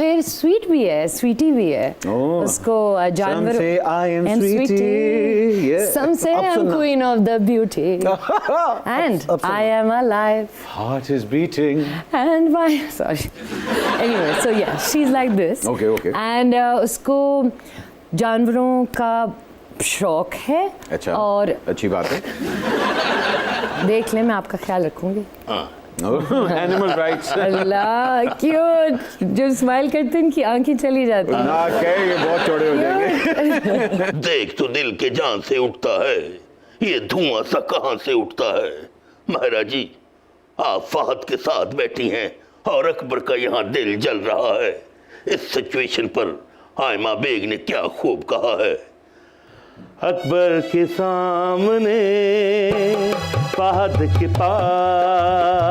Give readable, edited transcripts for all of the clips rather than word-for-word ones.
फिर स्वीट भी है, स्वीटी भी है। उसको जानवर Some say I am sweetie. Yeah. Some say I'm queen of the beauty. And I am alive. Heart is beating. And my sorry. Anyway, so yeah, she's like this. Okay. And उसको जानवरों का शौक है। अच्छा, और अच्छी बात है। देख ले, मैं आपका ख्याल रखूंगी। Animal rights. अल्लाह, क्यों जो स्माइल करते हैं कि आंखें चली जाती हैं। ना कहे ये बहुत चौड़े हो जाएंगे। देख तो दिल के जान से उठता है, ये धुआं सा कहां से उठता है। महाराज जी, आप फहद के साथ बैठी हैं और अकबर का यहाँ दिल जल रहा है। इस सिचुएशन पर आयमा बेग ने क्या खूब कहा है। अकबर के सामने फहद के पास,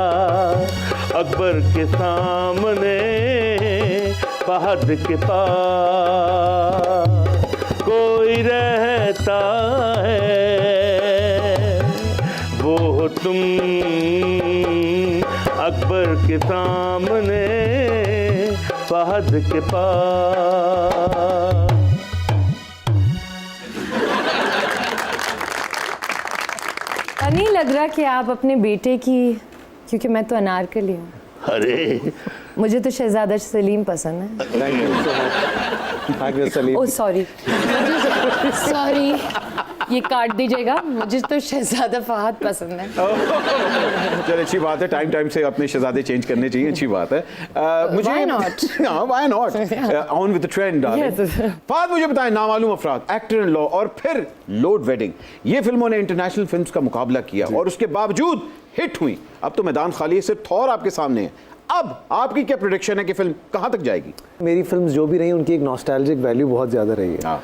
अकबर के सामने फहद के पास कोई रहता है, वो तुम अकबर के सामने फहद के पास। नहीं लग रहा कि आप अपने बेटे की, क्योंकि मैं तो अनारकली हूँ। अरे मुझे तो शहजादा सलीम पसंद है। Thank you so much Salim. Oh sorry sorry, ये काट दीजिएगा। मुझे तो शहजादा फहद पसंद है। चलो अच्छी बात है, टाइम से अपने शहजादे चेंज करने चाहिए, अच्छी बात है। मुझे Why not? Why not? On with the trend, darling. Yes. Fahad, मुझे बताएं, नामालूम अफराद, एक्टर इन लॉ और फिर लोड वेडिंग, ये फिल्मों ने इंटरनेशनल फिल्म्स का मुकाबला किया और उसके बावजूद हिट हुई। अब तो मैदान खाली है, सिर्फ थॉर आपके सामने है। अब आपकी क्या प्रेडिक्शन है कि फिल्म कहां तक जाएगी? मेरी फिल्म्स जो भी रही उनकी एक नॉस्टैल्जिक वैल्यू बहुत ज़्यादा रही है। हाँ।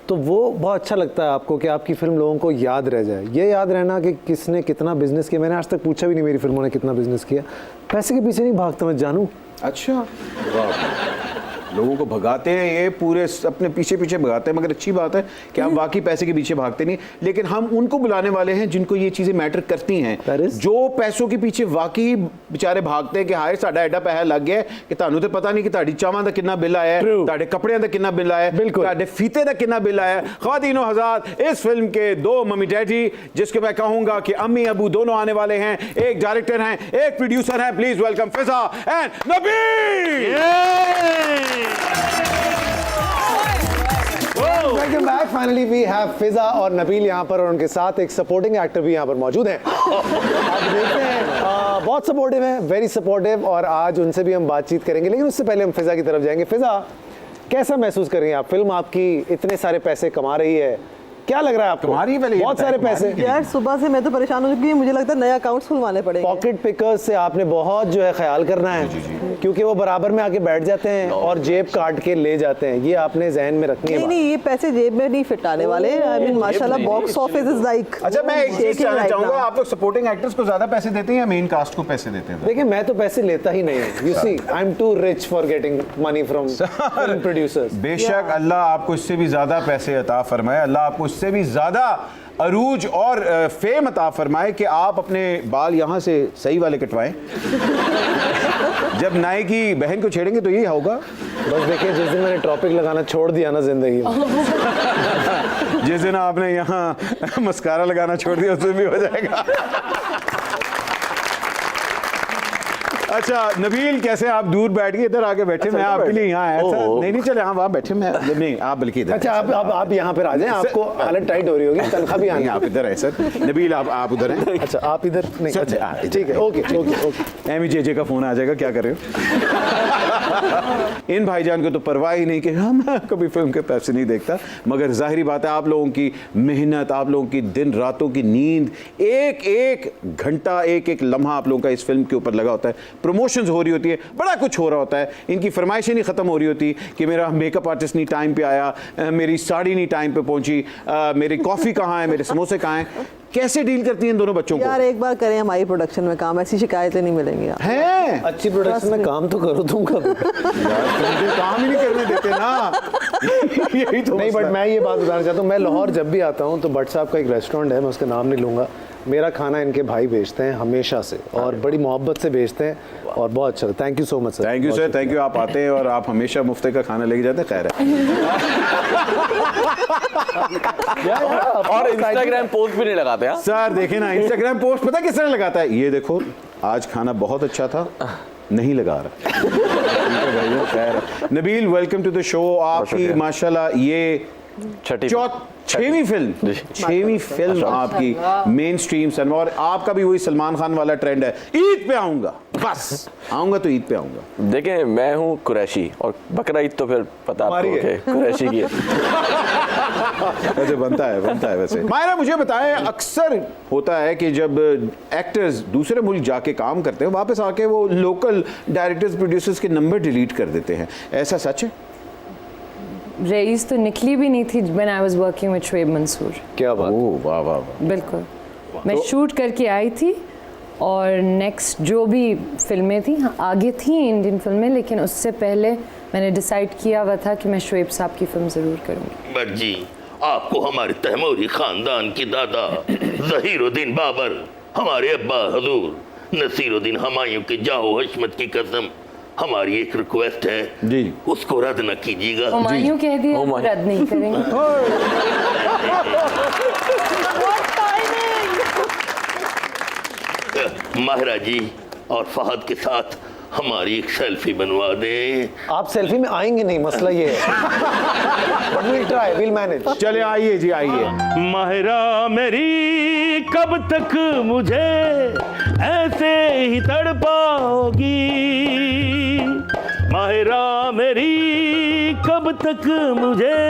तो वो बहुत अच्छा लगता है आपको कि आपकी फिल्म लोगों को याद रह जाए। ये याद रहना कि किसने कितना बिजनेस किया, मैंने आज तक पूछा भी नहीं मेरी फिल्मों ने कितना बिजनेस किया। पैसे के पीछे नहीं भागता मैं जानूँ। अच्छा, लोगों को भगाते हैं, ये पूरे अपने पीछे भगाते हैं, मगर अच्छी बात है कि हम वाकई पैसे के पीछे भागते नहीं, लेकिन हम उनको बुलाने वाले हैं जिनको ये चीजें मैटर करती हैं, जो पैसों के पीछे वाकई बेचारे भागते हैं कि हाय साडा एडा पैसा लग गया कि ਤੁਹਾਨੂੰ तो पता नहीं कि ਤੁਹਾਡੀ ਚਾਵਾਂ ਦਾ ਕਿੰਨਾ ਬਿੱਲ ਆਇਆ है, ਤੁਹਾਡੇ ਕੱਪੜਿਆਂ ਦਾ ਕਿੰਨਾ ਬਿੱਲ आया है, ਤੁਹਾਡੇ फीते ਦਾ कितना बिल आया है। ख्वातीनो हज़रात, इस फिल्म के दो मम्मी डैडी, जिसके मैं कहूंगा कि अम्मी अबू दोनों आने वाले हैं, एक डायरेक्टर हैं, एक प्रोड्यूसर हैं। Please welcome Fiza and Nabeel. Welcome back. Finally we have Fiza और नबील यहाँ पर, और उनके साथ एक सपोर्टिंग एक्टर भी यहाँ पर मौजूद हैं। आप देखते हैं बहुत सपोर्टिव हैं, वेरी सपोर्टिव, और आज उनसे भी हम बातचीत करेंगे, लेकिन उससे पहले हम फिजा की तरफ जाएंगे। फिजा, कैसा महसूस कर रही हैं आप? फिल्म आपकी इतने सारे पैसे कमा रही है, क्या लग रहा है आपको? तुम्हारी बहुत सारे पैसे। यार सुबह से मैं तो परेशान हो चुकी हूँ, मुझे लगता है नए अकाउंट्स खुलवाने पड़ेंगे। पॉकेट पिकर्स से आपने बहुत जो है ख्याल करना है, क्योंकि वो बराबर में आके बैठ जाते हैं और जेब काट के ले जाते हैं, ये आपने जहन में रखनी है। नहीं, ये पैसे जेब में नहीं फिट आने वाले। आई मीन माशाल्लाह बॉक्स ऑफिस इज लाइक। अच्छा, मैं एक चीज कहना चाहूंगा, आप लोग सपोर्टिंग एक्टर्स को ज्यादा पैसे देते हैं या मेन कास्ट को पैसे देते हैं? देखिए, मैं तो पैसे लेता ही नहीं हूँ। You see, I am too rich for getting money from film producers. बेशक अल्लाह आपको इससे भी ज्यादा पैसे अता फरमाए, अल्लाह आपको इससे भी ज्यादा अरूज और फेम अता फरमाए कि आप अपने बाल यहाँ से सही वाले कटवाएं। जब नाई की बहन को छेड़ेंगे तो यही होगा। बस देखिए, जिस दिन मैंने टॉपिक लगाना छोड़ दिया ना जिंदगी में, जिस दिन आपने यहाँ मस्कारा लगाना छोड़ दिया, उस दिन भी हो जाएगा। अच्छा नबील, कैसे आप दूर बैठ गए, इधर आके बैठे। मैं आपके लिए यहाँ आया था। नहीं चले, हाँ वहाँ बैठे, मैं नहीं, आप बल्कि इधर। अच्छा, आप यहाँ पर आ जाएं, आपको हालत टाइट हो रही होगी, तनख्वाह भी आनी। आप इधर है सर। नबील आप उधर हैं। अच्छा, आप इधर नहीं। अच्छा ठीक है, ओके। एमजे का फोन आ जाएगा, क्या कर रहे हो? इन भाईजान को तो परवाह ही नहीं कि मैं कभी फिल्म के पैसे नहीं देखता, मगर जाहिर बात है आप लोगों की मेहनत, आप लोगों की दिन रातों की नींद, एक एक घंटा, एक एक लम्हा आप लोगों का इस फिल्म के ऊपर लगा होता है। प्रमोशंस हो रही होती है, बड़ा कुछ हो रहा होता है, इनकी फरमाइशें नहीं ख़त्म हो रही होती कि मेरा मेकअप आर्टिस्ट नहीं टाइम पे आया, मेरी साड़ी नहीं टाइम पे पहुंची, मेरी कॉफ़ी कहाँ है, मेरे समोसे कहाँ हैं। कैसे डील करती हैं इन दोनों बच्चों को? यार एक बार करें हमारी प्रोडक्शन में काम, ऐसी शिकायतें नहीं मिलेंगी। हैं अच्छी प्रोडक्शन में काम तो करो तुम कभी। यार तुम काम ही नहीं करने देते ना। यही तो नहीं, मसला बट है। मैं ये बात बताना चाहता हूँ, मैं लाहौर जब भी आता हूँ तो भट्ट साहब का एक रेस्टोरेंट है, मैं उसका नाम नहीं लूँगा, मेरा खाना इनके भाई बेचते हैं हमेशा से, और बड़ी मोहब्बत से बेचते हैं, और बहुत अच्छा। Thank you so much sir. Thank you sir, thank you. आप आते हैं और आप हमेशा मुफ्त का खाना लेके जाते हैं, खैर है। और इंस्टाग्राम पोस्ट भी नहीं लगाते हाँ? सर देखे ना, इंस्टाग्राम पोस्ट पता किस तरह लगाता है, ये देखो आज खाना बहुत अच्छा था, नहीं लगा रहा। ठीक है भाइयों, खैर है। Nabeel, welcome to the show. आपकी माशाल्लाह ये छठवीं फिल्म आपकी मेन स्ट्रीम सनम, और आपका भी वही सलमान खान वाला ट्रेंड है, ईद पे आऊंगा, बस आऊंगा तो ईद पे आऊंगा। देखें मैं हूँ कुरैशी, और बकरा ईद तो फिर पता आपको कि कुरैशी की है। वैसे बनता है वैसे। मायरा मुझे बताएं, अक्सर होता है कि जब एक्टर्स दूसरे मुल्क जाके काम करते हैं, वापस आके वो लोकल डायरेक्टर्स प्रोड्यूसर्स के नंबर डिलीट कर देते हैं, ऐसा सच है? रईस तो निकली भी नहीं थी when I was working with Shoaib Mansoor. क्या बात। ओह वाह वाह वाह। बिल्कुल, मैं शूट करके आई थी, और नेक्स्ट जो भी फिल्में थी आगे थी इंडियन फिल्में, लेकिन उससे पहले मैंने डिसाइड किया हुआ था कि मैं शुएब साहब की फिल्म ज़रूर करूँगी। बट जी, आपको हमारे तैमूरी खानदान की दादा ज़हीरुद्दीन बाबर, हमारे अब्बा हजूर नसीरुद्दीन हुमायूं के जाहो हशमत की कसम, हमारी एक रिक्वेस्ट है जी, उसको रद्द न कीजिएगा। हुमायूं कह दिया, हुमायूं। रद्द नहीं करेंगे। माहिरा जी और फहद के साथ हमारी एक सेल्फी बनवा दें। आप सेल्फी में आएंगे नहीं, मसला ये है। But will try, will manage. चले आइए जी, आइए। माहिरा मेरी कब तक मुझे ऐसे ही तड़पाओगी, माहिरा मेरी कब तक मुझे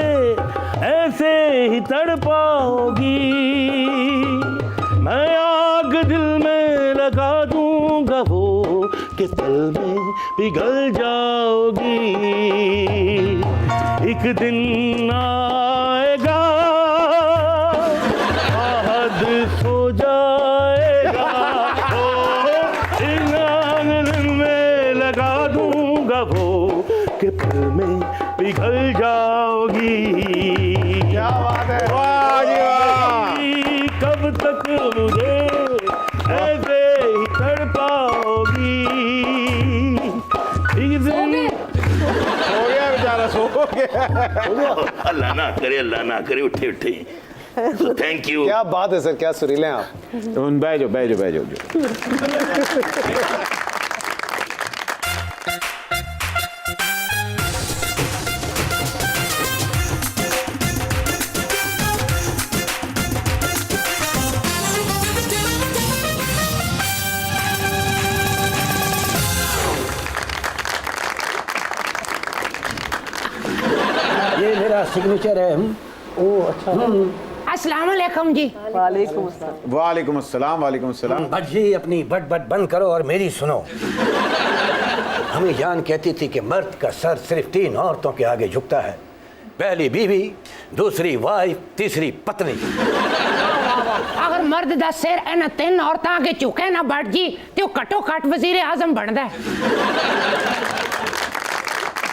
ऐसे ही तड़पाओगी, मैं आग दिल में लगा दूंगा वो कि दिल में पिघल जाओगी, एक दिन आएगा आहद सो जाएगा, इन आंगन में लगा दूंगा वो कि दिल में पिघल जाओगी। क्या बात है। वाह जी वाह। कब तक मुझे ऐसे ही तड़पाओगी, एक दिन हो गया बेचारा, सो गया। अल्लाह ना करे, उठे उठे। तो थैंक यू। क्या बात है सर, क्या सुरीले हैं आप। बैठो जो। ये मेरा सिग्नेचर है। ओह अच्छा। अस्सलाम वालेकुम जी। वालेकुम अस्सलाम। वालेकुम अस्सलाम। बट जी अपनी बट बंद करो और मेरी सुनो। हमें जान कहती थी कि मर्द का सर सिर्फ 3 औरतों के आगे झुकता है, पहली बीवी, दूसरी वाइफ, तीसरी पत्नी। अगर मर्द दा सिर इन 3 औरतां अगे झुके ना बट जी, ते घट्टो घट वजीर आजम बनदा है।